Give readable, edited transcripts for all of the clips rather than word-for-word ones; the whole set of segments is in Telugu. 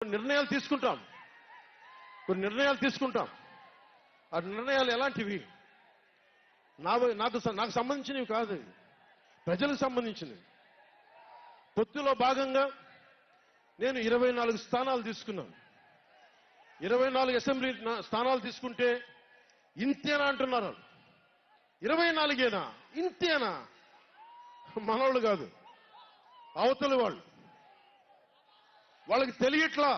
నిర్ణయాలు తీసుకుంటాం. కొన్ని నిర్ణయాలు తీసుకుంటాం. ఆ నిర్ణయాలు ఎలాంటివి? నాకు సంబంధించినవి కాదు, ప్రజలకు సంబంధించినవి. పొత్తులో భాగంగా నేను 24 స్థానాలు తీసుకున్నాను. 24 అసెంబ్లీ స్థానాలు తీసుకుంటే ఇంతేనా అంటున్నారు. 24ఏనా? ఇంతేనా? మనోళ్ళు కాదు, అవతలి వాళ్ళు. వాళ్ళకి తెలియట్లా.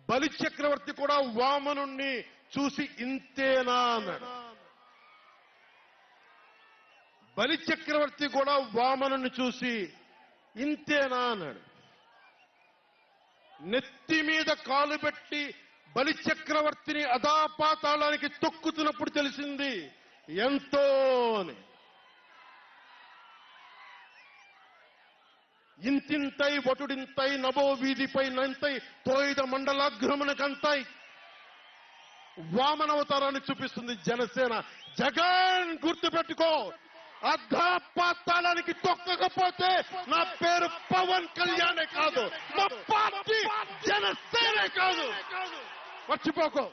బలి చక్రవర్తి కూడా వామనుణ్ణి చూసి ఇంతేనా అన్నాడు. బలి చక్రవర్తి కూడా వామనుణ్ణి చూసి ఇంతేనా అన్నాడు. నెత్తి మీద కాలు పెట్టి బలి చక్రవర్తిని అధాపాతాళానికి తొక్కుతున్నప్పుడు తెలిసింది ఎంతో అని. ఇంతింతై వటుడింతై నభో వీధిపై నంతై తోయిద మండలాగ్రమణకంతై వామనవతారాన్ని చూపిస్తుంది జనసేన. జగన్ గుర్తుపెట్టుకో, అధాపాతాళానికి తొక్కకపోతే నా పేరు పవన్ కళ్యాణే కాదు, మా పార్టీ జనసేనే కాదు, మర్చిపోకో.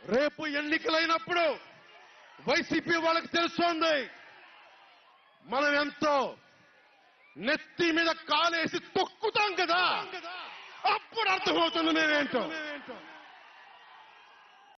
రేపు ఎన్నికలైనప్పుడు వైసీపీ వాళ్ళకి తెలుస్తోంది మనం ఎంతో. నెత్తి మీద కాలేసి తొక్కుతాం కదా, అప్పుడు అర్థమవుతుంది నేనేంటో.